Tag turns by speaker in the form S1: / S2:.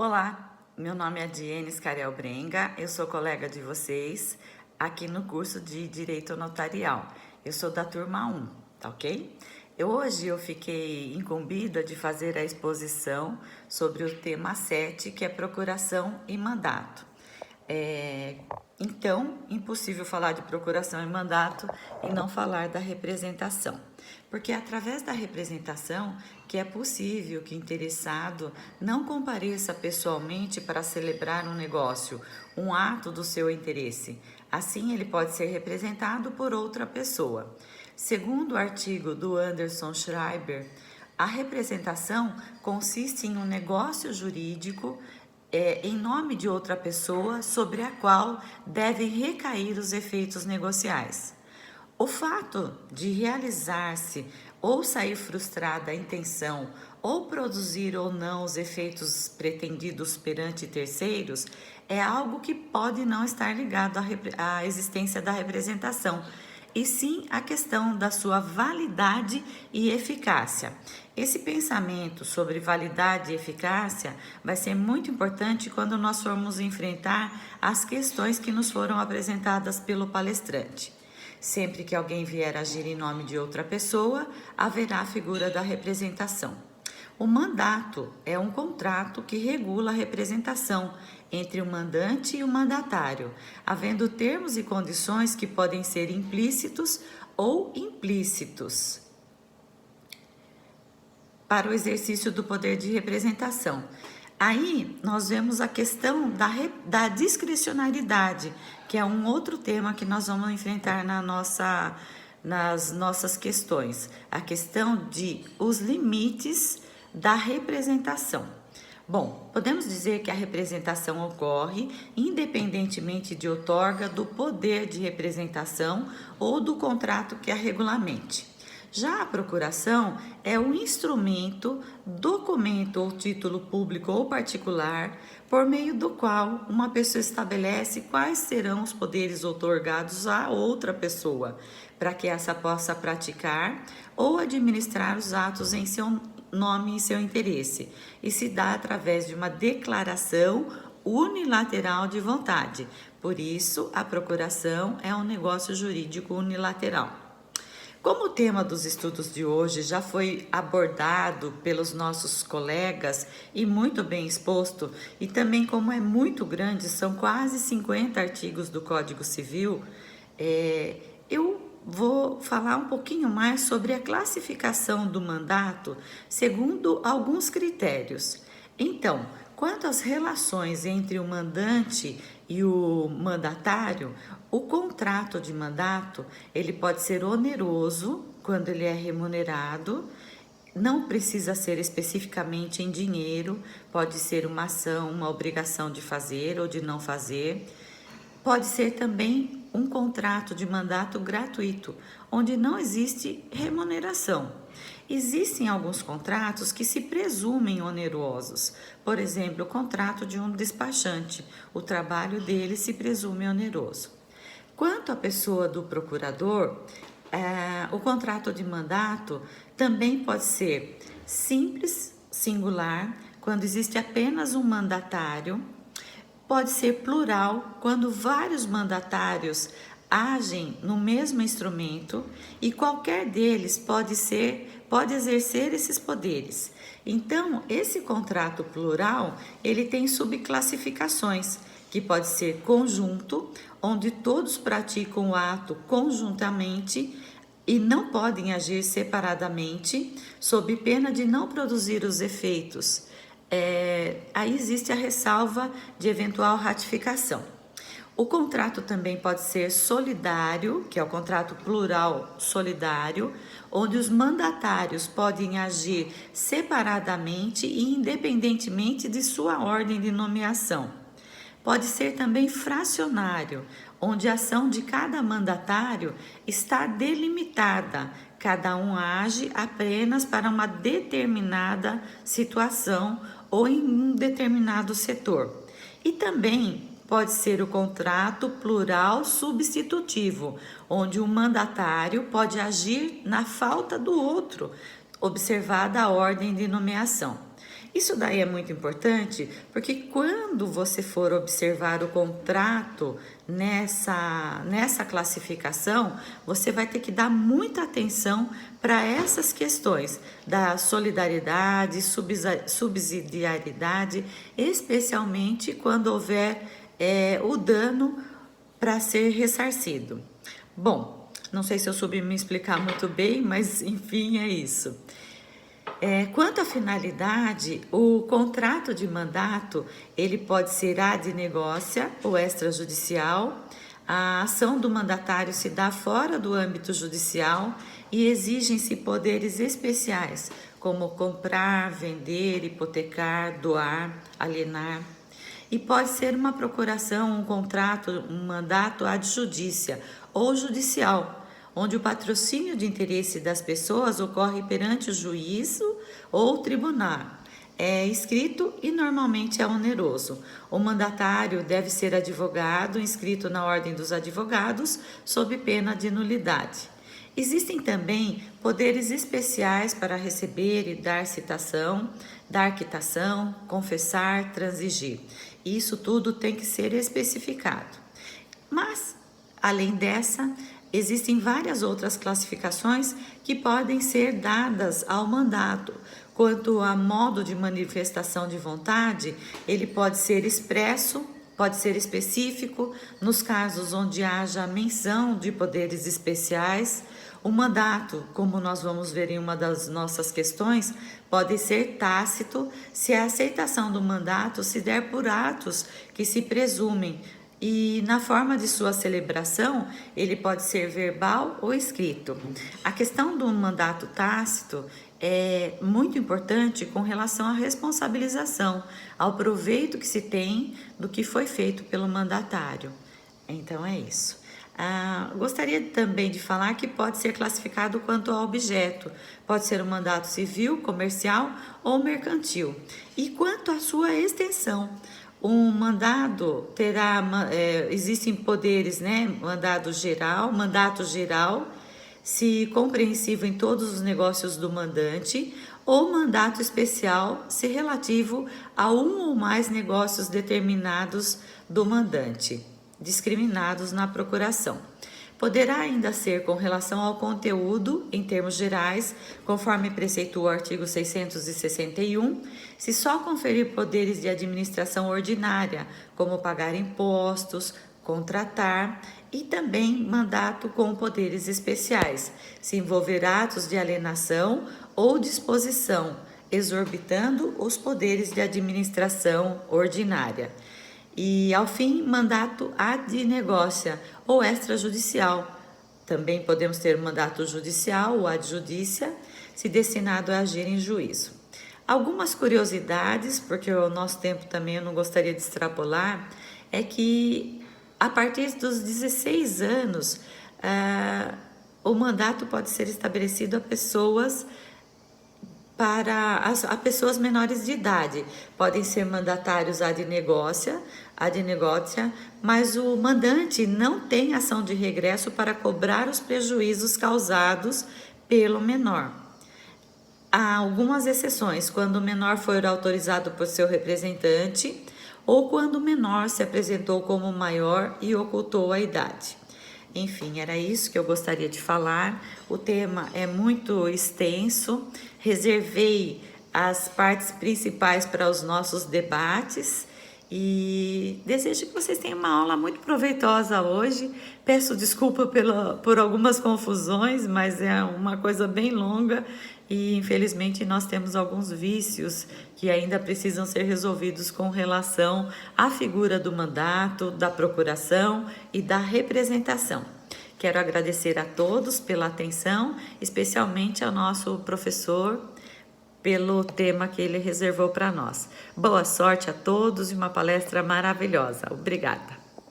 S1: Olá, meu nome é Diene Scariel Brenga, eu sou colega de vocês aqui no curso de Direito Notarial. Eu sou da turma 1, tá ok? Hoje eu fiquei incumbida de fazer a exposição sobre o tema 7, que é procuração e mandato. Então, impossível falar de procuração e mandato e não falar da representação. Porque é através da representação que é possível que o interessado não compareça pessoalmente para celebrar um negócio, um ato do seu interesse. Assim, ele pode ser representado por outra pessoa. Segundo o artigo do Anderson Schreiber, a representação consiste em um negócio jurídico em nome de outra pessoa sobre a qual devem recair os efeitos negociais. O fato de realizar-se ou sair frustrada a intenção ou produzir ou não os efeitos pretendidos perante terceiros é algo que pode não estar ligado à existência da representação, e sim a questão da sua validade e eficácia. Esse pensamento sobre validade e eficácia vai ser muito importante quando nós formos enfrentar as questões que nos foram apresentadas pelo palestrante. Sempre que alguém vier agir em nome de outra pessoa, haverá a figura da representação. O mandato é um contrato que regula a representação entre o mandante e o mandatário, havendo termos e condições que podem ser implícitos ou implícitos para o exercício do poder de representação. Aí nós vemos a questão da discricionariedade, que é um outro tema que nós vamos enfrentar nas nossas questões. A questão de os limites da representação. Bom, podemos dizer que a representação ocorre independentemente de outorga do poder de representação ou do contrato que a regulamente. Já a procuração é o instrumento, documento ou título público ou particular por meio do qual uma pessoa estabelece quais serão os poderes outorgados a outra pessoa, para que essa possa praticar ou administrar os atos em seu nome e seu interesse, e se dá através de uma declaração unilateral de vontade. Por isso, a procuração é um negócio jurídico unilateral. Como o tema dos estudos de hoje já foi abordado pelos nossos colegas e muito bem exposto, e também como é muito grande, são quase 50 artigos do Código Civil, eu vou falar um pouquinho mais sobre a classificação do mandato segundo alguns critérios. Então, quanto às relações entre o mandante e o mandatário, o contrato de mandato, ele pode ser oneroso quando ele é remunerado, não precisa ser especificamente em dinheiro, pode ser uma ação, uma obrigação de fazer ou de não fazer. Pode ser também um contrato de mandato gratuito, onde não existe remuneração. Existem alguns contratos que se presumem onerosos. Por exemplo, o contrato de um despachante. O trabalho dele se presume oneroso. Quanto à pessoa do procurador, o contrato de mandato também pode ser simples, singular, quando existe apenas um mandatário. Pode ser plural, quando vários mandatários agem no mesmo instrumento e qualquer deles pode exercer esses poderes. Então, esse contrato plural, ele tem subclassificações, que pode ser conjunto, onde todos praticam o ato conjuntamente e não podem agir separadamente, sob pena de não produzir os efeitos. Aí existe a ressalva de eventual ratificação. O contrato também pode ser solidário, que é o contrato plural solidário, onde os mandatários podem agir separadamente e independentemente de sua ordem de nomeação. Pode ser também fracionário, onde a ação de cada mandatário está delimitada, cada um age apenas para uma determinada situação ou em um determinado setor. E também pode ser o contrato plural substitutivo, onde o mandatário pode agir na falta do outro, observada a ordem de nomeação. Isso daí é muito importante porque quando você for observar o contrato nessa classificação, você vai ter que dar muita atenção para essas questões da solidariedade, subsidiariedade, especialmente quando houver o dano para ser ressarcido. Bom, não sei se eu soube me explicar muito bem, mas enfim, é isso. Quanto à finalidade, o contrato de mandato, ele pode ser ad negócia ou extrajudicial. A ação do mandatário se dá fora do âmbito judicial e exigem-se poderes especiais, como comprar, vender, hipotecar, doar, alienar. E pode ser uma procuração, um contrato, um mandato ad judicia ou judicial, onde o patrocínio de interesse das pessoas ocorre perante o juízo ou tribunal. É escrito e normalmente é oneroso. O mandatário deve ser advogado, inscrito na Ordem dos Advogados, sob pena de nulidade. Existem também poderes especiais para receber e dar citação, dar quitação, confessar, transigir. Isso tudo tem que ser especificado. Mas, além dessa, existem várias outras classificações que podem ser dadas ao mandato. Quanto a modo de manifestação de vontade, ele pode ser expresso, pode ser específico, nos casos onde haja menção de poderes especiais. O mandato, como nós vamos ver em uma das nossas questões, pode ser tácito se a aceitação do mandato se der por atos que se presumem. E na forma de sua celebração, ele pode ser verbal ou escrito. A questão do mandato tácito é muito importante com relação à responsabilização, ao proveito que se tem do que foi feito pelo mandatário. Então é isso. Gostaria também de falar que pode ser classificado quanto ao objeto. Pode ser um mandato civil, comercial ou mercantil. E quanto à sua extensão, um mandado existem poderes, mandato geral, se compreensivo em todos os negócios do mandante, ou mandato especial, se relativo a um ou mais negócios determinados do mandante, discriminados na procuração. Poderá ainda ser com relação ao conteúdo, em termos gerais, conforme preceitua o artigo 661, se só conferir poderes de administração ordinária, como pagar impostos, contratar, e também mandato com poderes especiais, se envolver atos de alienação ou disposição, exorbitando os poderes de administração ordinária. E, ao fim, mandato ad negócia ou extrajudicial. Também podemos ter mandato judicial ou ad judicia, se destinado a agir em juízo. Algumas curiosidades, porque o nosso tempo também eu não gostaria de extrapolar, é que a partir dos 16 anos, o mandato pode ser estabelecido a pessoas pessoas menores de idade. Podem ser mandatários ad negócia, mas o mandante não tem ação de regresso para cobrar os prejuízos causados pelo menor. Há algumas exceções, quando o menor for autorizado por seu representante ou quando o menor se apresentou como maior e ocultou a idade. Enfim, era isso que eu gostaria de falar. O tema é muito extenso. Reservei as partes principais para os nossos debates e desejo que vocês tenham uma aula muito proveitosa hoje. Peço desculpa por algumas confusões, mas é uma coisa bem longa e infelizmente nós temos alguns vícios que ainda precisam ser resolvidos com relação à figura do mandato, da procuração e da representação. Quero agradecer a todos pela atenção, especialmente ao nosso professor pelo tema que ele reservou para nós. Boa sorte a todos e uma palestra maravilhosa. Obrigada.